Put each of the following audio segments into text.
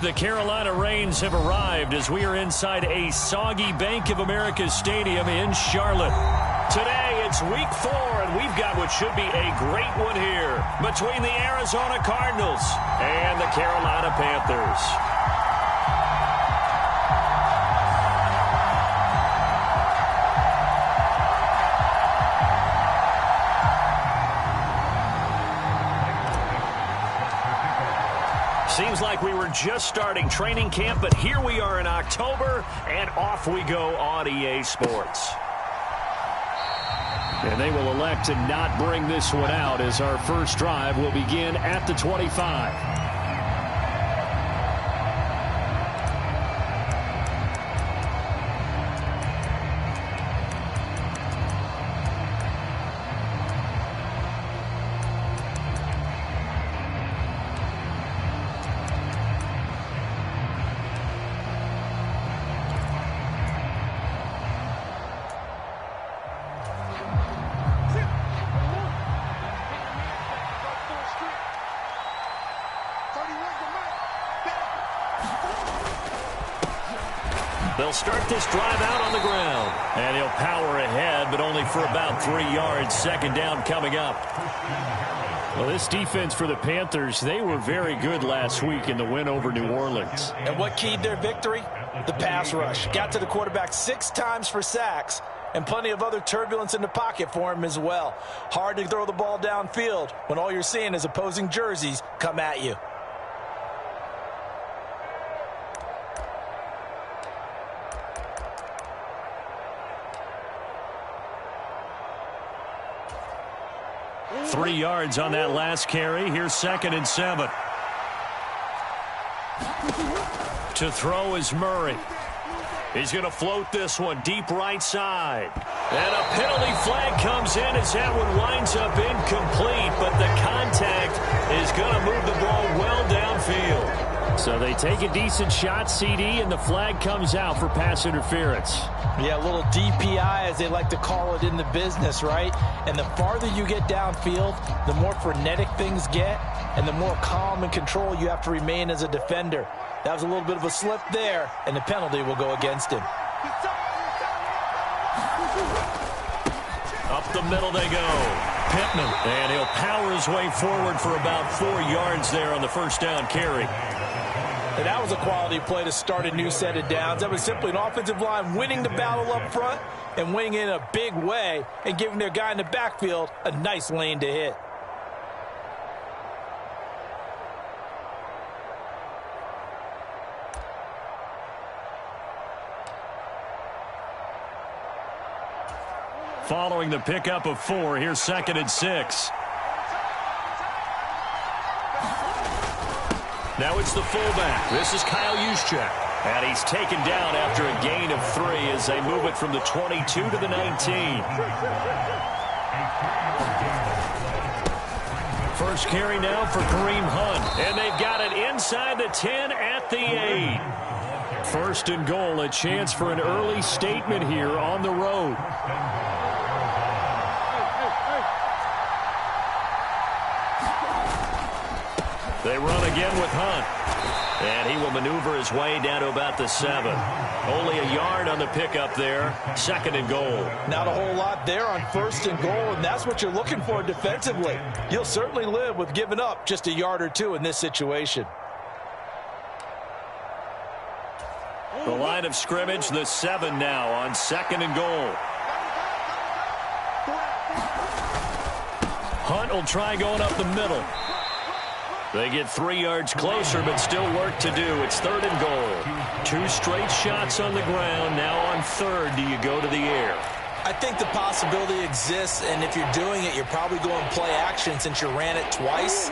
The Carolina Rains have arrived as we are inside a soggy Bank of America Stadium in Charlotte. Today, it's week 4, and we've got what should be a great one here between the Arizona Cardinals and the Carolina Panthers. Seems like we were just starting training camp, but here we are in October, and off we go on EA Sports. And they will elect to not bring this one out as our first drive will begin at the 25. They'll start this drive out on the ground. And he'll power ahead, but only for about 3 yards. Second down coming up. Well, this defense for the Panthers, they were very good last week in the win over New Orleans. And what keyed their victory? The pass rush. Got to the quarterback 6 times for sacks, and plenty of other turbulence in the pocket for him as well. Hard to throw the ball downfield when all you're seeing is opposing jerseys come at you. Three yards on that last carry. Here's 2nd and 7. To throw is Murray. He's going to float this one deep right side. And a penalty flag comes in as that one winds up incomplete, but the contact is going to move the ball well downfield. So they take a decent shot, CD, and the flag comes out for pass interference. Yeah, a little DPI, as they like to call it in the business, right? And the farther you get downfield, the more frenetic things get, and the more calm and control you have to remain as a defender. That was a little bit of a slip there, and the penalty will go against him. Up the middle they go. Pittman, and he'll power his way forward for about 4 yards there on the first down carry. And that was a quality play to start a new set of downs. That was simply an offensive line winning the battle up front and winning in a big way and giving their guy in the backfield a nice lane to hit. Following the pickup of 4, here's 2nd and 6. Now it's the fullback. This is Kyle Juszczyk. And he's taken down after a gain of 3 as they move it from the 22 to the 19. First carry now for Kareem Hunt. And they've got it inside the 10 at the 8. 1st and goal, a chance for an early statement here on the road. They run again with Hunt. And he will maneuver his way down to about the 7. Only a yard on the pickup there. 2nd and goal. Not a whole lot there on 1st and goal, and that's what you're looking for defensively. You'll certainly live with giving up just a yard or 2 in this situation. The line of scrimmage, the 7 now on 2nd and goal. Hunt will try going up the middle. They get 3 yards closer, but still work to do. It's 3rd and goal. 2 straight shots on the ground. Now on 3rd, do you go to the air? I think the possibility exists, and if you're doing it, you're probably going play action since you ran it twice.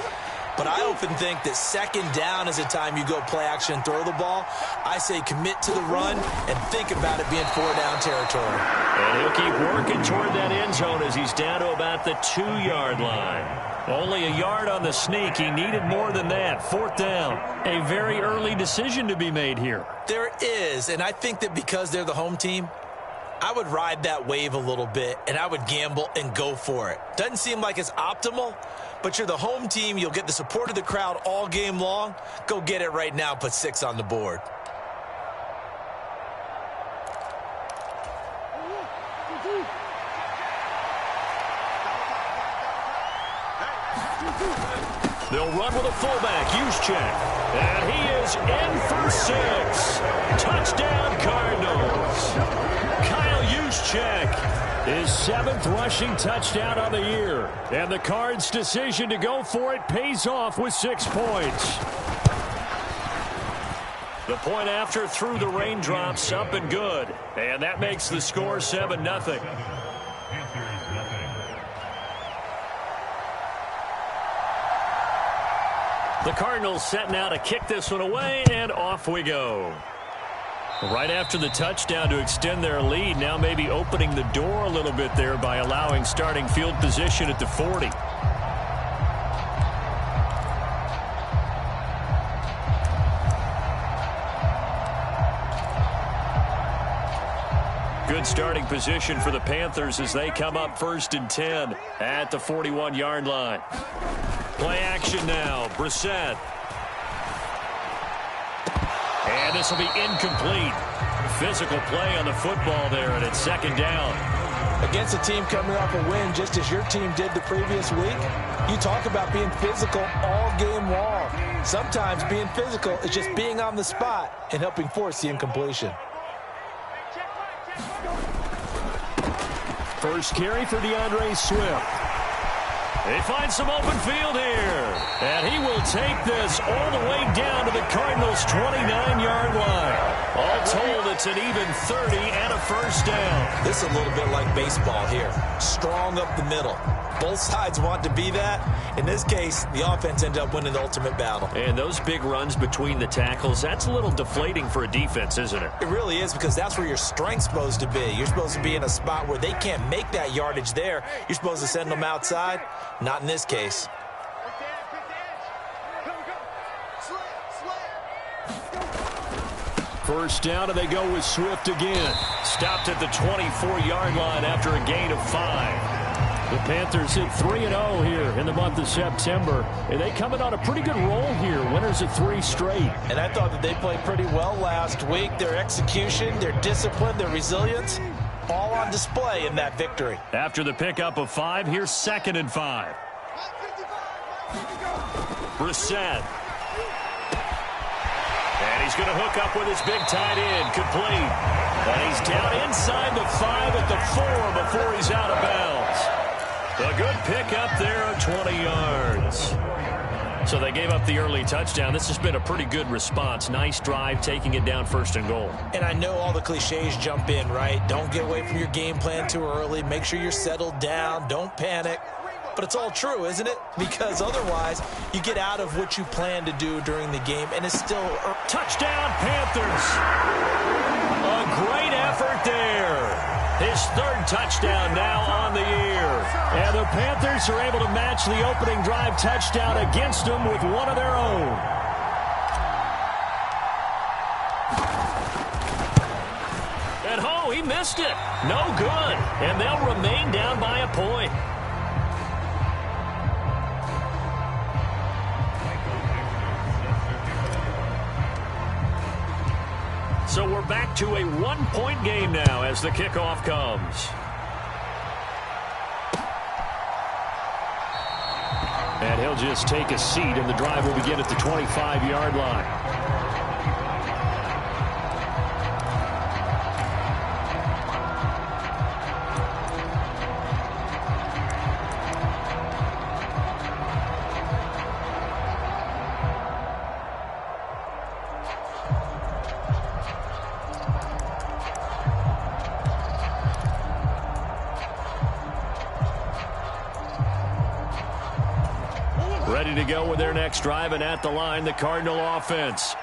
But I often think that 2nd down is the time you go play action and throw the ball. I say commit to the run and think about it being 4-down territory. And he'll keep working toward that end zone as he's down to about the 2-yard line. Only a yard on the sneak. He needed more than that. 4th down. A very early decision to be made here. There is, and I think that because they're the home team, I would ride that wave a little bit, and I would gamble and go for it. Doesn't seem like it's optimal, but you're the home team. You'll get the support of the crowd all game long. Go get it right now. Put 6 on the board. They'll run with a fullback, Juszczyk. And he is in for 6. Touchdown, Cardinals. Kyle Juszczyk, his 7th rushing touchdown of the year. And the Cards' decision to go for it pays off with 6 points. The point after through the raindrops, up and good. And that makes the score 7-0. The Cardinals setting out to kick this one away, and off we go. Right after the touchdown to extend their lead, now maybe opening the door a little bit there by allowing starting field position at the 40. Good starting position for the Panthers as they come up 1st and 10 at the 41-yard line. Play action now, Brissett. And this will be incomplete. Physical play on the football there, and it's 2nd down. Against a team coming off a win, just as your team did the previous week, you talk about being physical all game long. Sometimes being physical is just being on the spot and helping force the incompletion. First carry for DeAndre Swift. They find some open field here. And he will take this all the way down to the Cardinals' 29-yard line. All told, it's an even 30 and a 1st down. This is a little bit like baseball here. Strong up the middle. Both sides want to be that. In this case, the offense ended up winning the ultimate battle. And those big runs between the tackles, that's a little deflating for a defense, isn't it? It really is, because that's where your strength's supposed to be. You're supposed to be in a spot where they can't make that yardage there. You're supposed to send them outside. Not in this case. First down, and they go with Swift again. Stopped at the 24-yard line after a gain of 5. The Panthers hit 3-0 here in the month of September, and they coming on a pretty good roll here. Winners of 3 straight. And I thought that they played pretty well last week. Their execution, their discipline, their resilience, all on display in that victory. After the pickup of 5, here's 2nd and 5. Brissett. And he's going to hook up with his big tight end, complete. And he's down inside the 5 at the 4 before he's out of bounds. A good pickup there of 20 yards. So they gave up the early touchdown. This has been a pretty good response. Nice drive, taking it down 1st and goal. And I know all the cliches jump in, right? Don't get away from your game plan too early. Make sure you're settled down. Don't panic. But it's all true, isn't it? Because otherwise, you get out of what you plan to do during the game, and it's still... Touchdown, Panthers! A great effort there. His 3rd touchdown now on the year. And the Panthers are able to match the opening drive touchdown against them with one of their own. And oh, he missed it. No good. And they'll remain down by a point. So we're back to a 1-point game now as the kickoff comes. And he'll just take a seat, and the drive will begin at the 25-yard line. Ready to go with their next drive, and at the line, the Cardinal offense.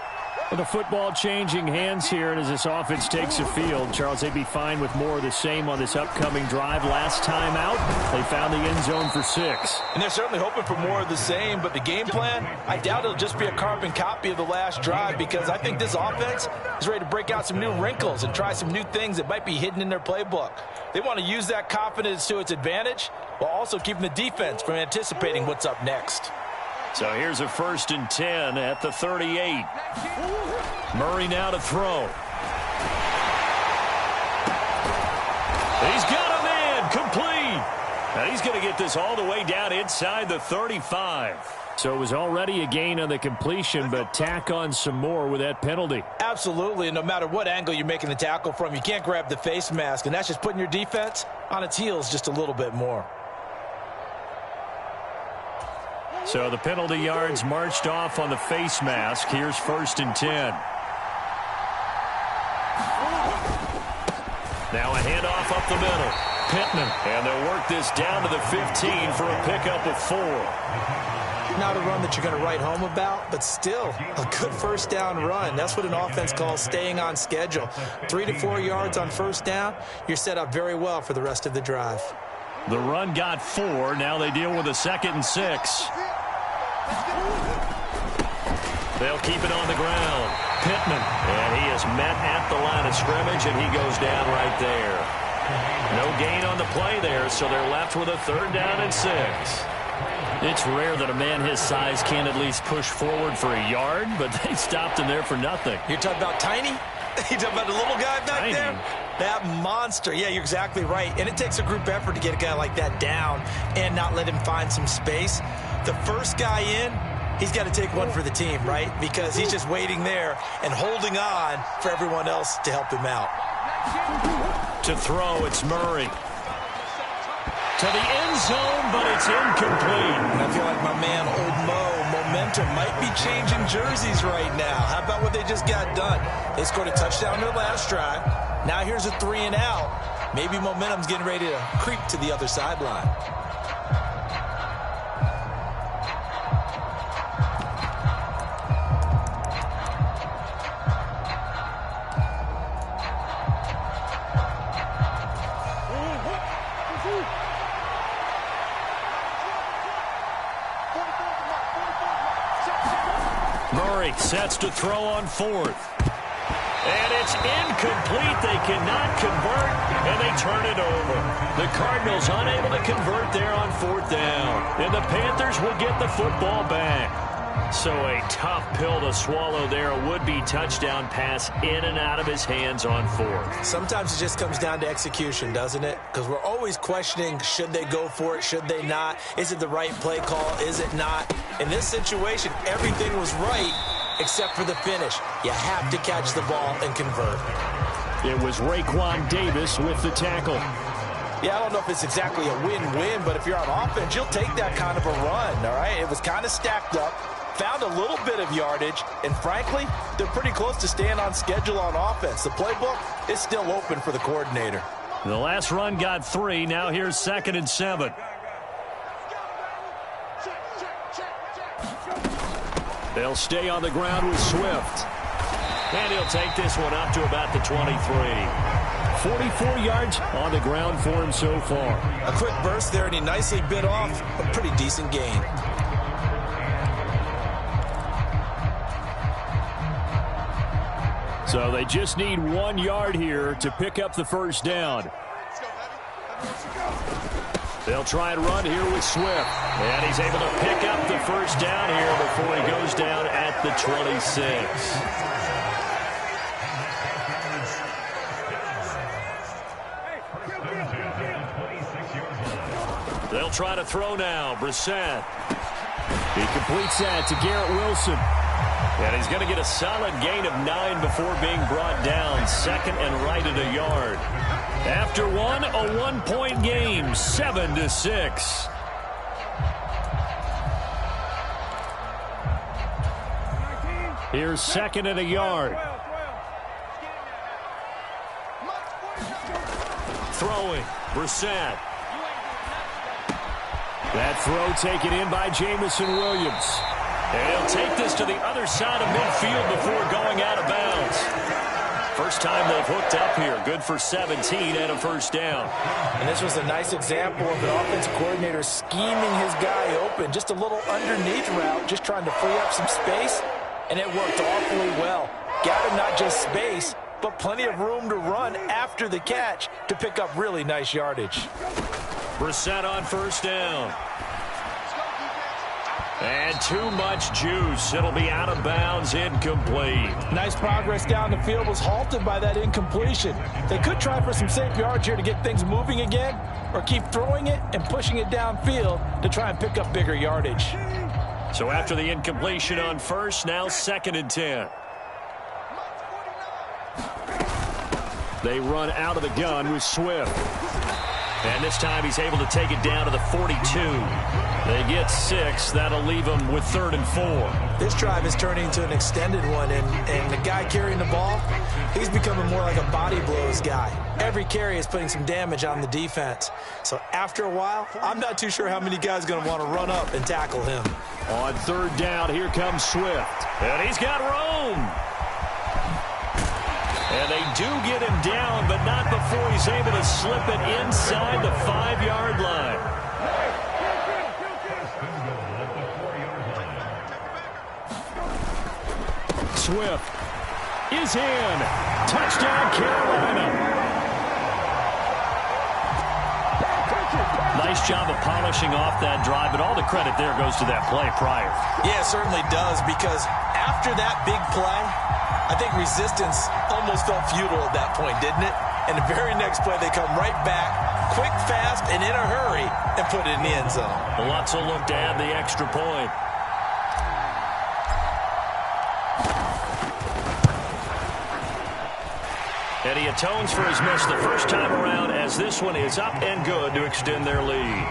With the football changing hands here, and as this offense takes the field, Charles, they'd be fine with more of the same on this upcoming drive. Last time out, they found the end zone for 6. And they're certainly hoping for more of the same, but the game plan, I doubt it'll just be a carbon copy of the last drive, because I think this offense is ready to break out some new wrinkles and try some new things that might be hidden in their playbook. They want to use that confidence to its advantage. while also keeping the defense from anticipating what's up next. So here's a 1st and 10 at the 38. Murray now to throw. He's got a man, complete. And he's going to get this all the way down inside the 35. So it was already a gain on the completion, but tack on some more with that penalty. Absolutely, and no matter what angle you're making the tackle from, you can't grab the face mask, and that's just putting your defense on its heels just a little bit more. So the penalty yards marched off on the face mask. Here's 1st and 10. Now a handoff up the middle. Pittman, and they'll work this down to the 15 for a pickup of 4. Not a run that you're going to write home about, but still a good 1st down run. That's what an offense calls staying on schedule. 3 to 4 yards on 1st down, you're set up very well for the rest of the drive. The run got 4. Now they deal with a 2nd and 6. They'll keep it on the ground. Pittman, and he is met at the line of scrimmage, and he goes down right there. No gain on the play there, so they're left with a 3rd down and 6. It's rare that a man his size can't at least push forward for a yard, but they stopped him there for nothing. You're talking about tiny? You're talking about the little guy back there? That monster. Yeah, you're exactly right. And it takes a group effort to get a guy like that down and not let him find some space. The first guy in, he's got to take one for the team, right? Because he's just waiting there and holding on for everyone else to help him out. To throw, it's Murray. To the end zone, but it's incomplete. And I feel like my man, Old Mo, momentum might be changing jerseys right now. How about what they just got done? They scored a touchdown in their last drive. Now here's a 3 and out. Maybe momentum's getting ready to creep to the other sideline. Murray sets to throw on 4th. And it's incomplete. They cannot convert, and they turn it over. The Cardinals unable to convert there on 4th down. And the Panthers will get the football back. So a tough pill to swallow there. A would-be touchdown pass in and out of his hands on 4th. Sometimes it just comes down to execution, doesn't it? Because we're always questioning, should they go for it, should they not? Is it the right play call, is it not? In this situation, everything was right except for the finish. You have to catch the ball and convert. It was Raekwon Davis with the tackle. Yeah, I don't know if it's exactly a win-win, but if you're on offense, you'll take that kind of a run, all right? It was kind of stacked up, found a little bit of yardage, and frankly, they're pretty close to staying on schedule on offense. The playbook is still open for the coordinator. The last run got 3. Now here's 2nd and 7. They'll stay on the ground with Swift. And he'll take this one up to about the 23. 44 yards on the ground for him so far. A quick burst there, and he nicely bit off a pretty decent gain. So they just need 1 yard here to pick up the 1st down. They'll try and run here with Swift. And he's able to pick up the 1st down here before he goes down at the 26. They'll try to throw now. Brissett. He completes that to Garrett Wilson. And he's going to get a solid gain of 9 before being brought down. 2nd and right at a yard. After one, a 1-point game, 7-6. Here's 2nd and a yard. Throwing, Brissett. That throw taken in by Jameson Williams. And he'll take this to the other side of midfield before going out of bounds. First time they've hooked up here. Good for 17 and a 1st down. And this was a nice example of an offensive coordinator scheming his guy open. Just a little underneath route, just trying to free up some space. And it worked awfully well. Got him not just space, but plenty of room to run after the catch to pick up really nice yardage. Brissett on first down. And too much juice. It'll be out of bounds, incomplete. Nice progress down the field, was halted by that incompletion. They could try for some safe yards here to get things moving again, or keep throwing it and pushing it downfield to try and pick up bigger yardage. So after the incompletion on first, now 2nd and 10. They run out of the gun with Swift. And this time he's able to take it down to the 42. They get 6. That'll leave them with 3rd and 4. This drive is turning into an extended one, and the guy carrying the ball, he's becoming more like a body blows guy. Every carry is putting some damage on the defense. So after a while, I'm not too sure how many guys are going to want to run up and tackle him. On 3rd down, here comes Swift. And he's got room. And they do get him down, but not before he's able to slip it inside the 5-yard line. Swift is in. Touchdown, Carolina. Nice job of polishing off that drive, but all the credit there goes to that play prior. Yeah, it certainly does, because after that big play, I think resistance almost felt futile at that point, didn't it? And the very next play, they come right back, quick, fast, and in a hurry, and put it in the end zone. Lots of look to add the extra point. And he atones for his miss the first time around, as this one is up and good to extend their lead.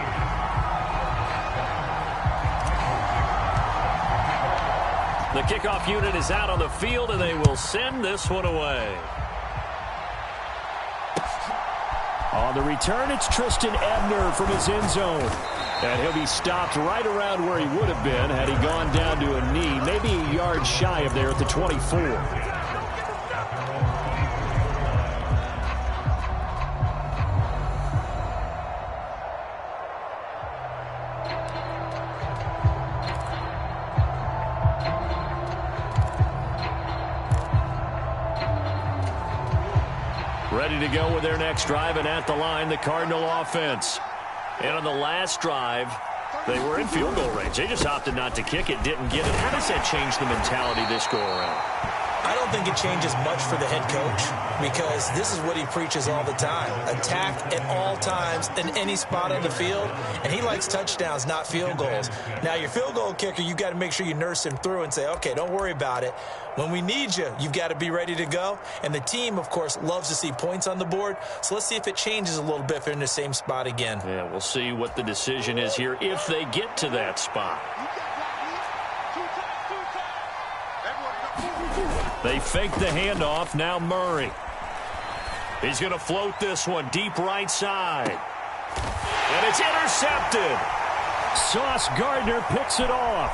The kickoff unit is out on the field, and they will send this one away. On the return, it's Tristan Ebner from his end zone. And he'll be stopped right around where he would have been had he gone down to a knee, maybe a yard shy of there at the 24. Ready to go with their next drive, and at the line, the Cardinal offense. And on the last drive, they were in field goal range. They just opted not to kick it, didn't get it. How does that change the mentality this go around? I don't think it changes much for the head coach, because this is what he preaches all the time. Attack at all times in any spot on the field, and he likes touchdowns, not field goals. Now, your field goal kicker, you've got to make sure you nurse him through and say, okay, don't worry about it. When we need you, you've got to be ready to go. And the team, of course, loves to see points on the board. So let's see if it changes a little bit if they're in the same spot again. Yeah, we'll see what the decision is here if they get to that spot. They fake the handoff. Now Murray. He's going to float this one deep right side. And it's intercepted. Sauce Gardner picks it off.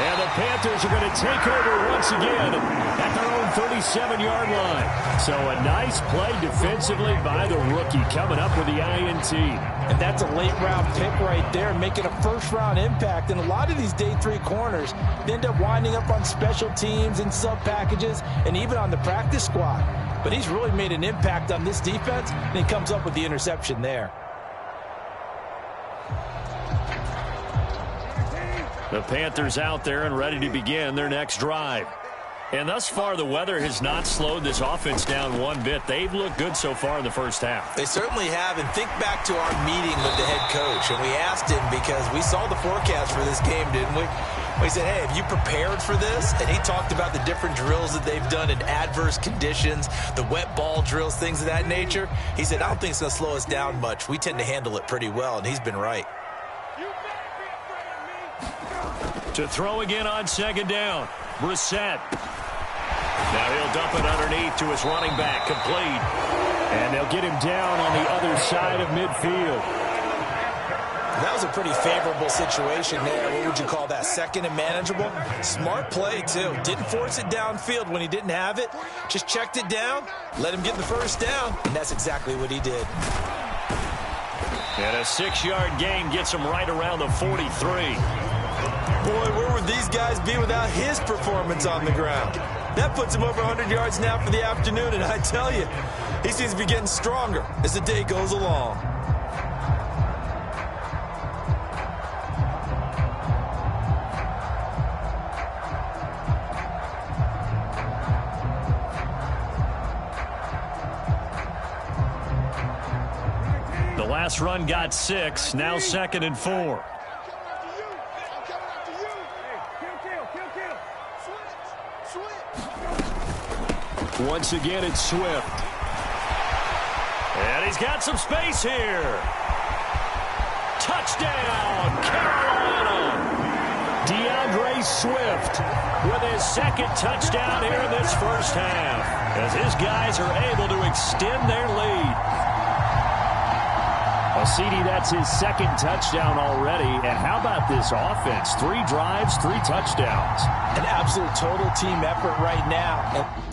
And the Panthers are going to take over once again at their own 37-yard line. So a nice play defensively by the rookie, coming up with the INT. And that's a late-round pick right there, making a first-round impact. And a lot of these day 3 corners end up winding up on special teams and sub-packages and even on the practice squad. But he's really made an impact on this defense, and he comes up with the interception there. The Panthers out there and ready to begin their next drive. And thus far, the weather has not slowed this offense down one bit. They've looked good so far in the first half. They certainly have. And think back to our meeting with the head coach. And we asked him, because we saw the forecast for this game, didn't we? We said, hey, have you prepared for this? And he talked about the different drills that they've done in adverse conditions, the wet ball drills, things of that nature. He said, I don't think it's going to slow us down much. We tend to handle it pretty well, and he's been right. To throw again on second down. Brissett. Now he'll dump it underneath to his running back, complete. And they'll get him down on the other side of midfield. That was a pretty favorable situation there. What would you call that? Second and manageable? Smart play, too. Didn't force it downfield when he didn't have it. Just checked it down, let him get the first down, and that's exactly what he did. And a 6-yard gain gets him right around the 43. Boy, where would these guys be without his performance on the ground? That puts him over 100 yards now for the afternoon, and I tell you, he seems to be getting stronger as the day goes along. The last run got 6, now 2nd and 4. Once again, it's Swift. And he's got some space here. Touchdown, Carolina. DeAndre Swift with his 2nd touchdown here in this first half, as his guys are able to extend their lead. Well, CD, that's his 2nd touchdown already. And how about this offense? 3 drives, 3 touchdowns. An absolute total team effort right now.